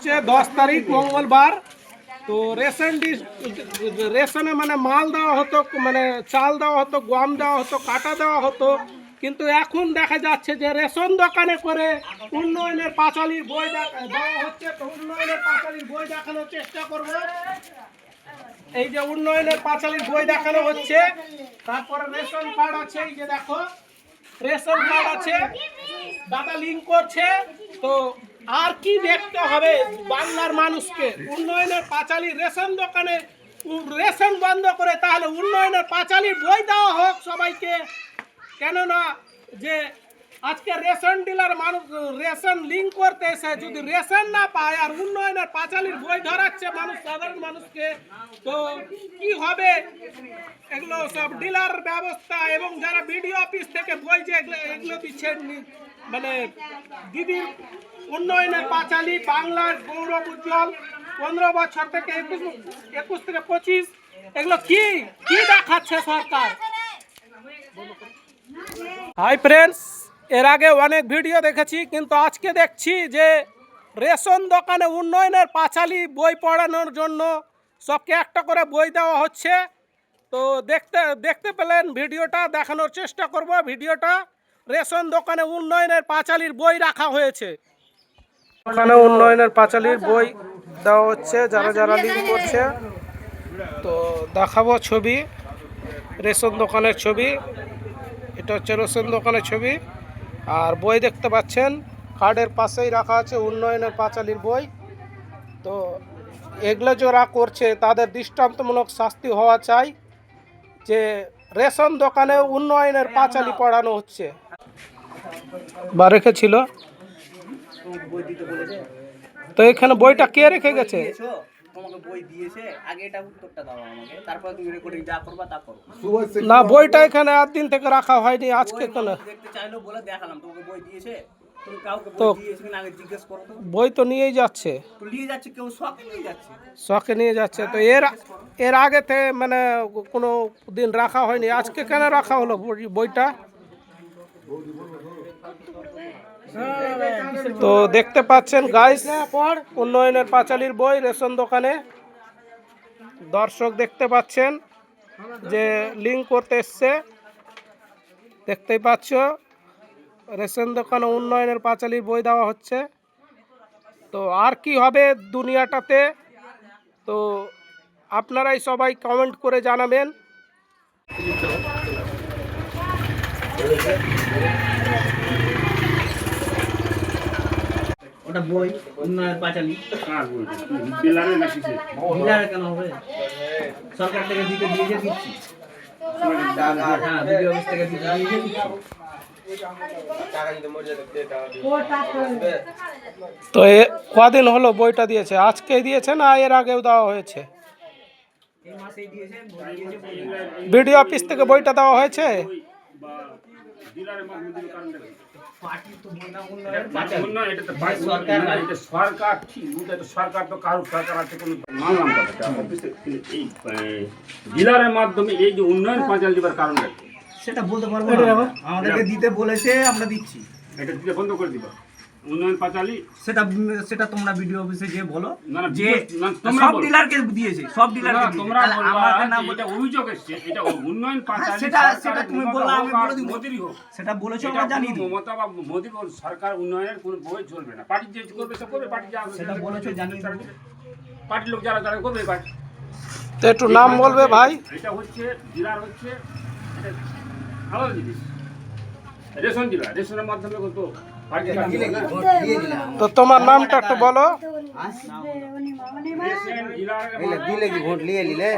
হচ্ছে 10 তারিখ মঙ্গলবার। তো রেশনে মানে মাল দেওয়া হতো, মানে চাল দেওয়া হতো, গম দেওয়া হতো, কাটা দেওয়া হতো। কিন্তু এখন দেখা যাচ্ছে যে রেশন দোকানে করে উন্নয়নের পাঁচালীর বই দেওয়া হচ্ছে। তো উন্নয়নের পাঁচালীর বই দেখানোর চেষ্টা করব। এই যে উন্নয়নের পাঁচালীর বই দেখানো হচ্ছে। তারপরে রেশন কার্ড আছে, এই যে দেখো রেশন কার্ড আছে, দাদা লিঙ্ক করছে। তো আর কি দেখতে হবে বাংলার মানুষকে? উন্নয়নের পাঁচালী রেশন দোকানে রেশন বন্ধ করে তাহলে উন্নয়নের পাঁচালীর বই দেওয়া হোক সবাইকে। কেননা যে আজকে রেশন ডিলার মানুষ রেশন লিঙ্ক করতে এসে যদি রেশন না পায় আর উন্নয়নের পাঁচালীর বই ধরাচ্ছে মানুষ, সাধারণ মানুষকে, তো কি হবে? এগুলো সব ডিলার ব্যবস্থা এবং যারা বিডিও অফিস থেকে বই যে এগুলো দিচ্ছেন, মানে দিদির উন্নয়নের পাঁচালী বাংলার গৌরব উজ্জ্বল 15 বছর থেকে 21 থেকে 25, এগুলো কি কি দেখাচ্ছে সরকার? হাই ফ্রেন্ডস, এর আগে অনেক ভিডিও দেখেছি, কিন্তু আজকে দেখছি যে রেশন দোকানে উন্নয়নের পাঁচালী বই পড়ানোর জন্য সবকে একটা করে বই দেওয়া হচ্ছে। তো দেখতে পেলেন ভিডিওটা, দেখানোর চেষ্টা করব ভিডিওটা। রেশন দোকানে উন্নয়নের পাঁচালীর বই রাখা হয়েছে। ওখানে উন্নয়নের পাঁচালীর বই দেওয়া হচ্ছে যারা যারা লিঙ্ক করছে। তো দেখাবো ছবি, রেশন দোকানের ছবি। এটা হচ্ছে রেশন দোকানের ছবি। আর বই দেখতে পাচ্ছেন, কার্ডের পাশেই রাখা আছে উন্নয়নের পাঁচালীর বই। তো এগুলো যারা করছে তাদের দৃষ্টান্তমূলক শাস্তি হওয়া চাই, যে রেশন দোকানে উন্নয়নের পাঁচালী পড়ানো হচ্ছে বা রেখেছিল। তো এখানে বইটা কে রেখে গেছে? না, বইটা এখানে আর দিন থেকে রাখা হয়নি, আজকে কেন? তো বই তো নিয়েই যাচ্ছে, শখে নিয়ে যাচ্ছে। তো এর আগে থেকে মানে কোনো দিন রাখা হয়নি, আজকে কেন রাখা হলো বইটা? তো দেখতে পাচ্ছেন গাইস, উন্নয়নের পাঁচালীর বই রেশন দোকানে। দর্শক দেখতে পাচ্ছেন যে লিঙ্ক করতে এসছে, দেখতেই পাচ্ছ রেশন দোকানে উন্নয়নের পাঁচালীর বই দেওয়া হচ্ছে। তো আর কি হবে দুনিয়াটাতে? তো আপনারাই সবাই কমেন্ট করে জানাবেন। ওটা বই উন্নয়নের পাঁচালী ডিলারে কেন হবে? সরকার থেকে দিতে দিয়েছে, দিচ্ছি। হ্যাঁ, বিডিও অফিস থেকে দিতে দিয়েছে, দিচ্ছি। তো কদিন হলো বইটা দিয়েছে? আজকেই দিয়েছে না এর আগেও দেওয়া হয়েছে? এই মাসেই দিয়েছে, বিডিও অফিস থেকে বইটা দেওয়া হয়েছে। ডিলারের মাধ্যমে এই যে উন্নয়ন পাঁচালী দিবার কারণ সেটা বলতে পারবো না, আমাদেরকে দিতে বলেছে, আমরা দিচ্ছি। এটা দিতে বন্ধ করে দিবা উন্নয়ন পাঁচালী। সেটা তোমরা ভিডিও অফিসে গিয়ে বলো যে তোমরা সব ডিলারকে দিয়েছে, সব ডিলারকে তোমরা আমাদের নাম এটা অভিযোগ এসেছে, এটা উন্নয়ন পাঁচালী। সেটা তুমি বললে আমি বলে দিব, মোদিরই হোক, সেটা বলেছো আমরা জানি। মমতা বা মোদি সরকার উন্নয়নের কোনো বই চলবে না। পার্টি যে করবে সে করবে, পার্টি যা সেটা বলেছো জানি, পার্টির লোক যারা যারা করবে পার্টি। তো একটু নাম বলবে ভাই? এটা হচ্ছে ডিলার, হচ্ছে আলাদা জিনিস। রেশন ডিলার, রেশনের মাধ্যমে কত তো তোমার নামটা একটু বলো। রেশন ডিলার দিলে কি ভোট নিয়ে নিলে